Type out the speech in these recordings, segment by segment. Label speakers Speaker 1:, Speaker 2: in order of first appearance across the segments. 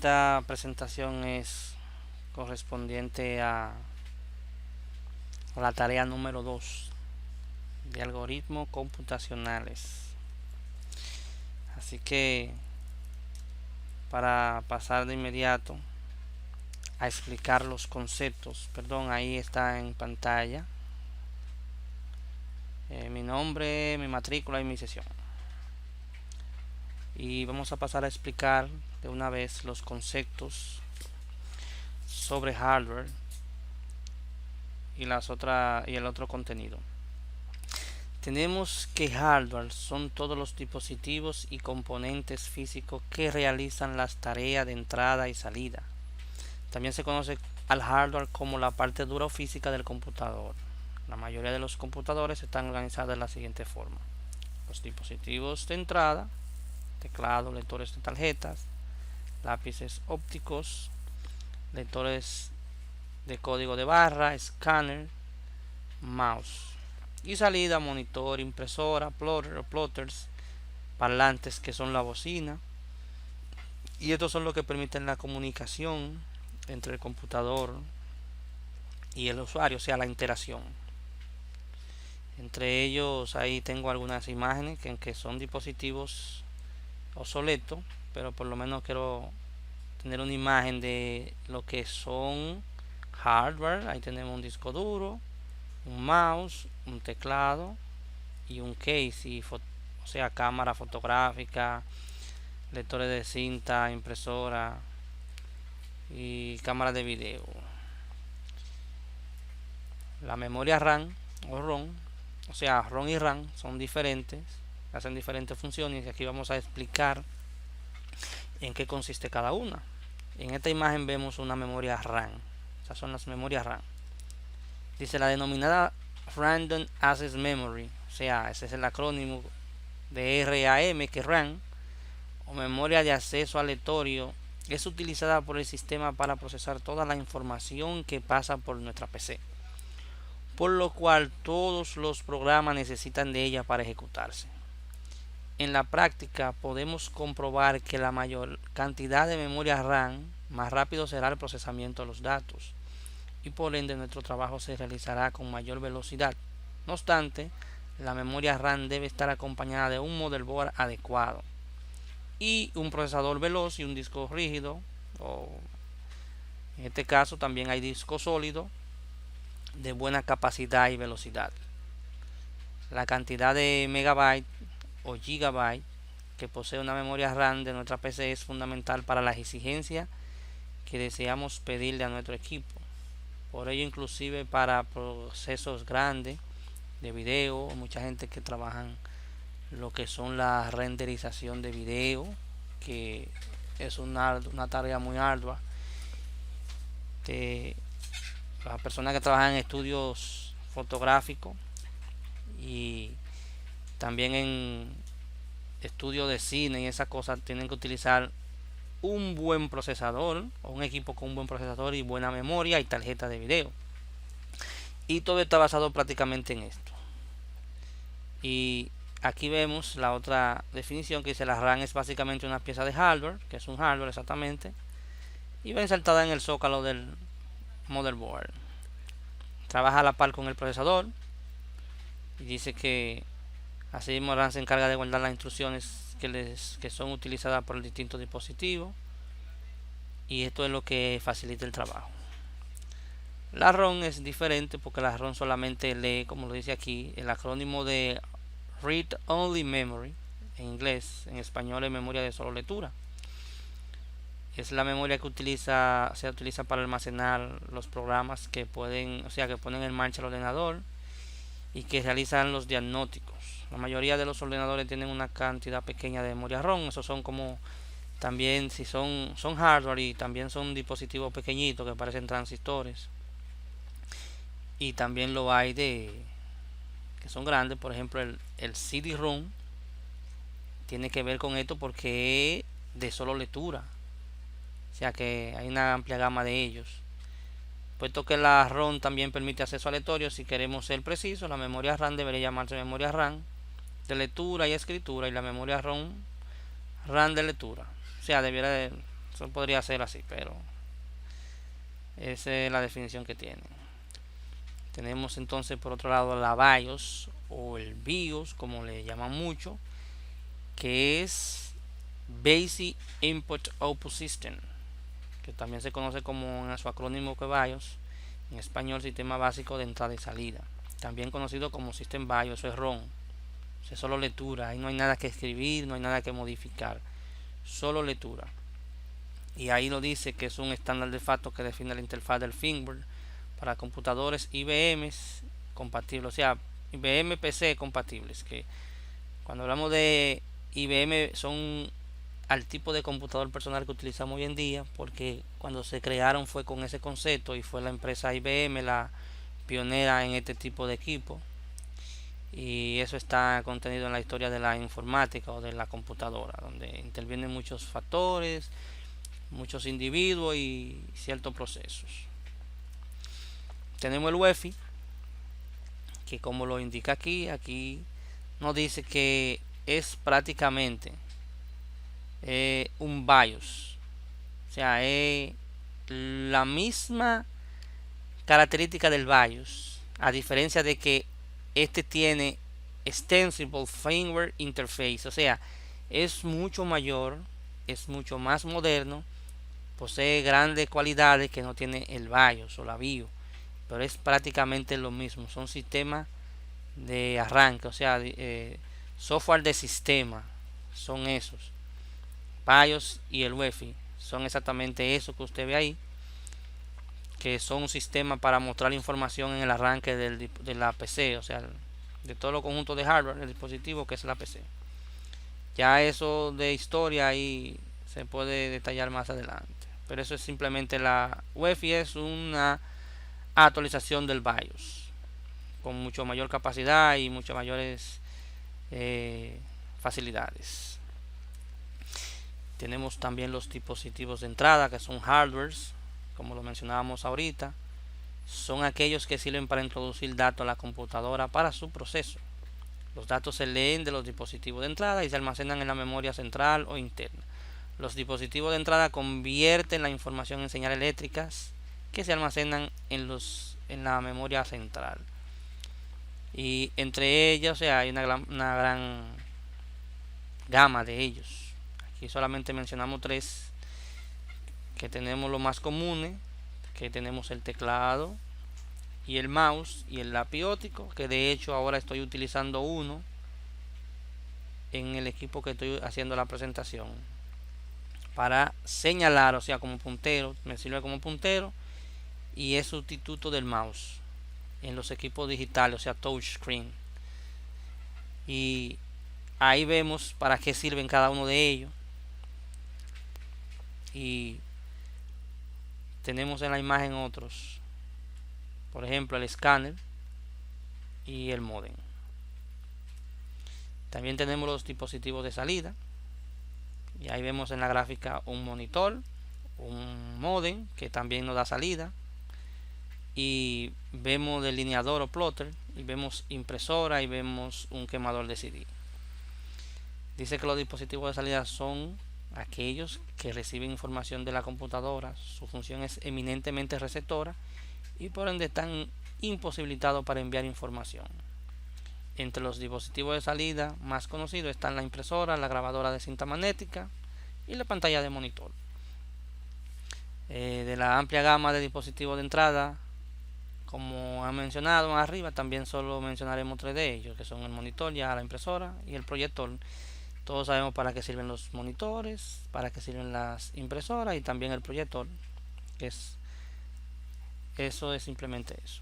Speaker 1: Esta presentación es correspondiente a la tarea número 2 de algoritmos computacionales. Así que para pasar de inmediato a explicar los conceptos, ahí está en pantalla mi nombre, mi matrícula y mi sesión. Y vamos a pasar a explicar de una vez los conceptos sobre hardware y el otro contenido. Tenemos que hardware son todos los dispositivos y componentes físicos que realizan las tareas de entrada y salida. También se conoce al hardware como la parte dura o física del computador. La mayoría de los computadores están organizados de la siguiente forma: los dispositivos de entrada, teclado, lectores de tarjetas, lápices ópticos, lectores de código de barra, escáner, mouse. Y salida: monitor, impresora, plotter o plotters, parlantes que son la bocina. Y estos son los que permiten la comunicación entre el computador y el usuario, o sea, la interacción. Entre ellos ahí tengo algunas imágenes que son dispositivos obsoletos, pero por lo menos quiero tener una imagen de lo que son hardware. Ahí tenemos un disco duro, un mouse, un teclado y un case, o sea, cámara fotográfica, lectores de cinta, impresora y cámara de video. La memoria RAM o ROM, o sea, ROM y RAM son diferentes, hacen diferentes funciones, y aquí vamos a explicar en qué consiste cada una. En esta imagen vemos una memoria RAM. Esas son las memorias RAM. Dice la denominada Random Access Memory, o sea, ese es el acrónimo de RAM, que RAM, o memoria de acceso aleatorio, es utilizada por el sistema para procesar toda la información que pasa por nuestra PC, por lo cual todos los programas necesitan de ella para ejecutarse. En la práctica podemos comprobar que la mayor cantidad de memoria RAM, más rápido será el procesamiento de los datos, y por ende nuestro trabajo se realizará con mayor velocidad. No obstante, la memoria RAM debe estar acompañada de un motherboard adecuado y un procesador veloz y un disco rígido, o en este caso también hay disco sólido de buena capacidad y velocidad. La cantidad de megabytes o gigabytes que posee una memoria RAM de nuestra PC es fundamental para las exigencias que deseamos pedirle a nuestro equipo. Por ello, inclusive para procesos grandes de video, mucha gente que trabaja lo que son la renderización de video, que es una tarea muy ardua. Las personas que trabajan en estudios fotográficos y también en estudios de cine y esas cosas tienen que utilizar un buen procesador, o un equipo con un buen procesador y buena memoria y tarjeta de video. Y todo está basado prácticamente en esto. Y aquí vemos la otra definición que dice: la RAM es básicamente una pieza de hardware, que es un hardware exactamente, y va insertada en el zócalo del motherboard. Trabaja a la par con el procesador, y dice que así mismo RAM se encarga de guardar las instrucciones que son utilizadas por el distintos dispositivos, y esto es lo que facilita el trabajo. La ROM es diferente porque la ROM solamente lee, como lo dice aquí, el acrónimo de Read Only Memory en inglés. En español es memoria de solo lectura. Es la memoria que se utiliza para almacenar los programas que ponen en marcha el ordenador y que realizan los diagnósticos. La mayoría de los ordenadores tienen una cantidad pequeña de memoria ROM. Esos son como también, si son hardware, y también son dispositivos pequeñitos que parecen transistores. Y también lo hay que son grandes. Por ejemplo, el CD-ROM tiene que ver con esto porque es de solo lectura, o sea que hay una amplia gama de ellos. Puesto que la ROM también permite acceso aleatorio, si queremos ser precisos, la memoria RAM debería llamarse memoria RAM de lectura y escritura, y la memoria RAM de lectura. O sea, Eso podría ser así, pero esa es la definición que tiene. Tenemos entonces por otro lado la BIOS o el BIOS, como le llaman mucho, que es Basic Input Output System, que también se conoce como en su acrónimo que BIOS, en español Sistema Básico de Entrada y Salida, también conocido como System BIOS o es ROM. Es solo lectura, ahí no hay nada que escribir, no hay nada que modificar, solo lectura. Y ahí lo dice que es un estándar de facto que define la interfaz del firmware para computadores IBM compatibles, o sea, IBM PC compatibles, que cuando hablamos de IBM son al tipo de computador personal que utilizamos hoy en día, porque cuando se crearon fue con ese concepto y fue la empresa IBM la pionera en este tipo de equipo, y eso está contenido en la historia de la informática o de la computadora, donde intervienen muchos factores, muchos individuos y ciertos procesos. Tenemos el UEFI, que como lo indica aquí nos dice que es prácticamente un BIOS, o sea, es la misma característica del BIOS, a diferencia de que este tiene Extensible Firmware Interface, o sea, es mucho mayor, es mucho más moderno, posee grandes cualidades que no tiene el BIOS o la BIOS, pero es prácticamente lo mismo, son sistemas de arranque, o sea, software de sistema, son esos. BIOS y el UEFI son exactamente eso que usted ve ahí, que son un sistema para mostrar información en el arranque de la PC, o sea, de todo lo conjunto de hardware del dispositivo que es la PC. Ya eso de historia ahí se puede detallar más adelante, pero eso es simplemente la UEFI, es una actualización del BIOS con mucho mayor capacidad y muchas mayores facilidades. Tenemos también los dispositivos de entrada, que son hardwares, como lo mencionábamos ahorita. Son aquellos que sirven para introducir datos a la computadora para su proceso. Los datos se leen de los dispositivos de entrada y se almacenan en la memoria central o interna. Los dispositivos de entrada convierten la información en señales eléctricas que se almacenan en la memoria central. Y entre ellos, o sea, hay una gran gama de ellos. Aquí solamente mencionamos tres, que tenemos los más comunes, que tenemos el teclado y el mouse y el lápiz óptico, que de hecho ahora estoy utilizando uno en el equipo que estoy haciendo la presentación para señalar, o sea, como puntero, me sirve como puntero y es sustituto del mouse en los equipos digitales, o sea, touchscreen. Y ahí vemos para qué sirven cada uno de ellos. Y tenemos en la imagen otros, por ejemplo el escáner y el modem. También tenemos los dispositivos de salida, y ahí vemos en la gráfica un monitor, un modem que también nos da salida, y vemos delineador o plotter, y vemos impresora y vemos un quemador de CD. Dice que los dispositivos de salida son aquellos que reciben información de la computadora, su función es eminentemente receptora y por ende están imposibilitados para enviar información. Entre los dispositivos de salida más conocidos están la impresora, la grabadora de cinta magnética y la pantalla de monitor. De la amplia gama de dispositivos de entrada, como han mencionado más arriba, también solo mencionaremos tres de ellos, que son el monitor, ya la impresora y el proyector. Todos sabemos para qué sirven los monitores, para qué sirven las impresoras y también el proyector, que eso es simplemente eso.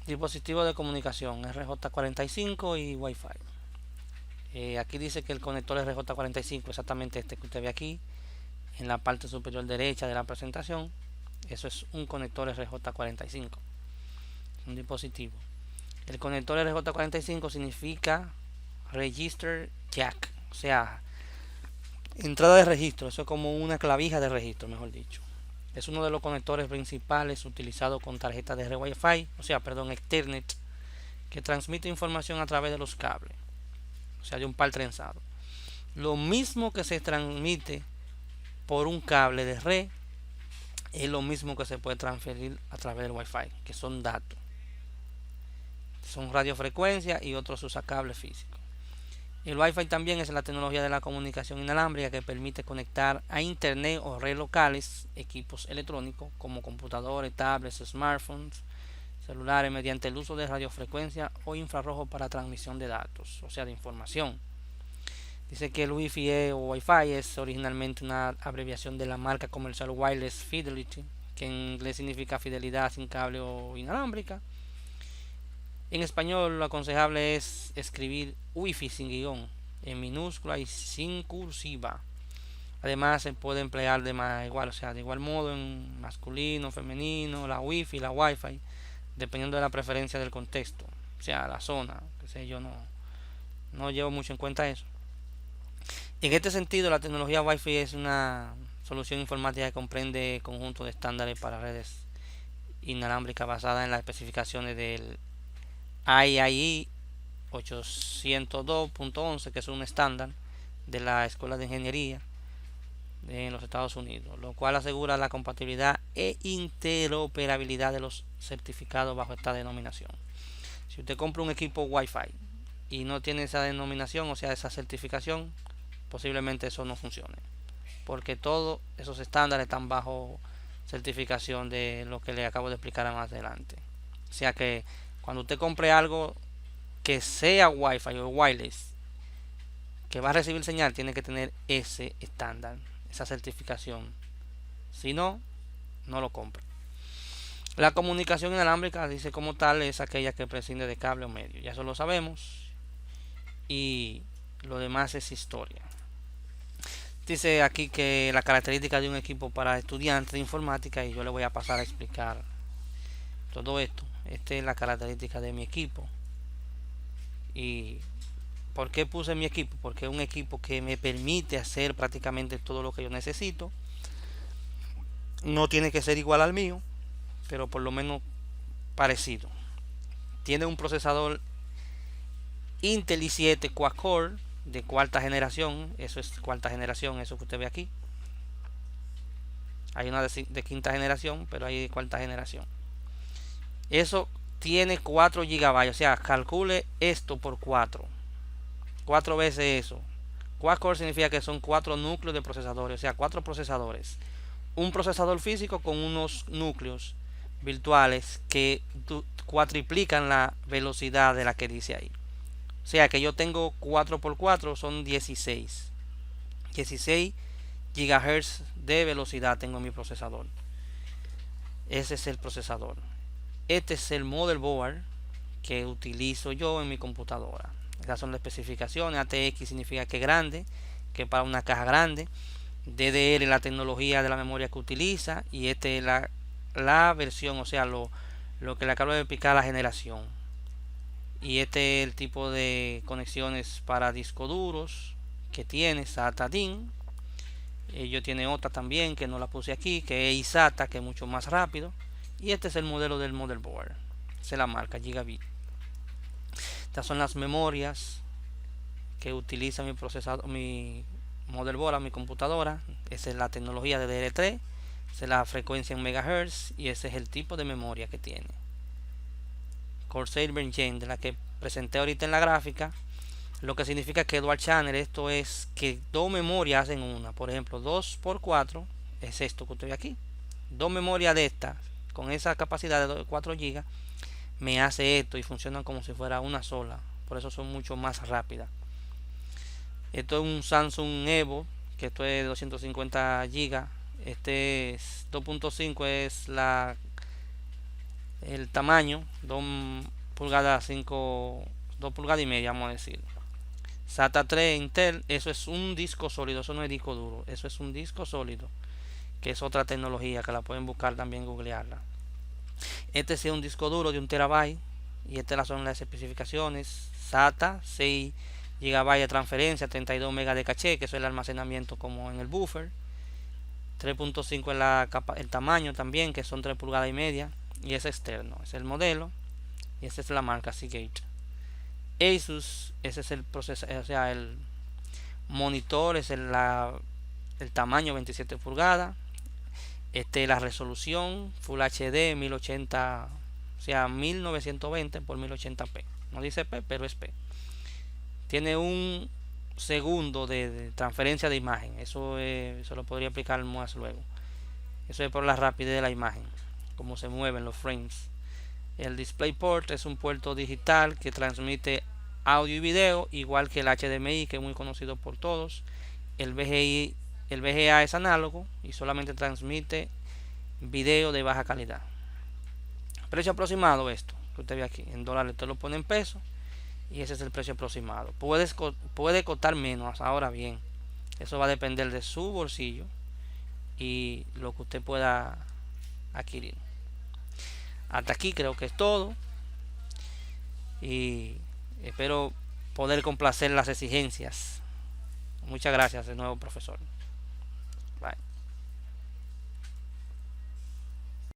Speaker 1: Dispositivo de comunicación RJ45 y Wi-Fi. Aquí dice que el conector RJ45, exactamente este que usted ve aquí en la parte superior derecha de la presentación, eso es un conector RJ45, un dispositivo. El conector RJ45 significa Register Jack, o sea, entrada de registro, eso es como una clavija de registro, mejor dicho. Es uno de los conectores principales utilizados con tarjetas de red Wi-Fi, o sea, perdón, Ethernet, que transmite información a través de los cables, o sea, de un par trenzado. Lo mismo que se transmite por un cable de red es lo mismo que se puede transferir a través del Wi-Fi, que son datos. Son radiofrecuencias y otros usa cable físico. El Wi-Fi también es la tecnología de la comunicación inalámbrica que permite conectar a internet o redes locales equipos electrónicos como computadores, tablets, smartphones, celulares mediante el uso de radiofrecuencia o infrarrojo para transmisión de datos, o sea, de información. Dice que el Wi-Fi o Wi-Fi es originalmente una abreviación de la marca comercial Wireless Fidelity, que en inglés significa fidelidad sin cable o inalámbrica. En español lo aconsejable es escribir Wi-Fi sin guión, en minúscula y sin cursiva. Además se puede emplear de igual modo en masculino, femenino, la Wi-Fi, la Wi-Fi, dependiendo de la preferencia del contexto, o sea, la zona, que sé yo, no llevo mucho en cuenta eso. En este sentido, la tecnología Wi-Fi es una solución informática que comprende conjunto de estándares para redes inalámbricas basadas en las especificaciones del IEEE 802.11, que es un estándar de la Escuela de Ingeniería en los Estados Unidos, lo cual asegura la compatibilidad e interoperabilidad de los certificados bajo esta denominación. Si usted compra un equipo Wi-Fi y no tiene esa denominación, o sea, esa certificación, posiblemente eso no funcione, porque todos esos estándares están bajo certificación de lo que le acabo de explicar más adelante. O sea que cuando usted compre algo que sea Wi-Fi o wireless, que va a recibir señal, tiene que tener ese estándar, esa certificación. Si no, no lo compre. La comunicación inalámbrica, dice como tal, es aquella que prescinde de cable o medio. Ya eso lo sabemos. Y lo demás es historia. Dice aquí que la característica de un equipo para estudiantes de informática, y yo le voy a pasar a explicar todo esto. Esta es la característica de mi equipo. ¿Y por qué puse mi equipo? Porque es un equipo que me permite hacer prácticamente todo lo que yo necesito. No tiene que ser igual al mío, pero por lo menos parecido. Tiene un procesador Intel i7 quad-core de cuarta generación. Eso es cuarta generación, eso que usted ve aquí. Hay una de quinta generación, pero hay de cuarta generación. Eso tiene 4 GB, o sea, calcule esto por 4 veces eso. Quad-core significa que son 4 núcleos de procesadores, o sea, 4 procesadores. Un procesador físico con unos núcleos virtuales que cuatriplican la velocidad de la que dice ahí. O sea que yo tengo 4 por 4 son 16 GHz de velocidad tengo en mi procesador. Ese es el procesador. Este es el motherboard que utilizo yo en mi computadora. Estas son las especificaciones. ATX significa que es grande, que para una caja grande. DDR la tecnología de la memoria que utiliza. Y este es la versión, o sea, lo que le acabo de explicar, la generación. Y este es el tipo de conexiones para discos duros que tiene SATA DIN. Yo tiene otra también que no la puse aquí, que es iSATA, que es mucho más rápido. Y este es el modelo del motherboard. Esa es la marca Gigabit. Estas son las memorias que utiliza mi procesador, mi motherboard, mi computadora. Esa es la tecnología de DDR3. Esa es la frecuencia en megahertz. Y ese es el tipo de memoria que tiene. Corsair Engine, de la que presenté ahorita en la gráfica. Lo que significa que dual channel, esto es que dos memorias hacen una. Por ejemplo, 2 por 4 es esto que estoy aquí. Dos memorias de estas con esa capacidad de 4 GB me hace esto y funcionan como si fuera una sola. Por eso son mucho más rápidas. Esto es un Samsung Evo, que esto es de 250 GB. Este es 2.5, es el tamaño, 2 pulgadas 5, 2 pulgadas y media, vamos a decir. SATA 3 Intel, eso es un disco sólido, eso no es disco duro, eso es un disco sólido, que es otra tecnología que la pueden buscar también, googlearla. Este es un disco duro de 1 terabyte y estas son las especificaciones. SATA 6 GB de transferencia, 32 MB de caché, que es el almacenamiento como en el buffer. 3.5 es el tamaño también, que son 3 pulgadas y media, y es externo, es el modelo y esta es la marca Seagate. Asus, ese es el proceso, o sea, el monitor, es el tamaño 27 pulgadas, la resolución Full HD 1080, o sea 1920 por 1080p, no dice P pero es P. Tiene un segundo de transferencia de imagen, eso se lo podría explicar más luego. Eso es por la rapidez de la imagen, cómo se mueven los frames. El DisplayPort es un puerto digital que transmite audio y video, igual que el HDMI, que es muy conocido por todos. El VGA es análogo y solamente transmite video de baja calidad. Precio aproximado, esto que usted ve aquí en dólares, usted lo pone en pesos y ese es el precio aproximado. Puede costar menos, ahora bien, eso va a depender de su bolsillo y lo que usted pueda adquirir. Hasta aquí creo que es todo y espero poder complacer las exigencias. Muchas gracias de nuevo, profesor. Bye.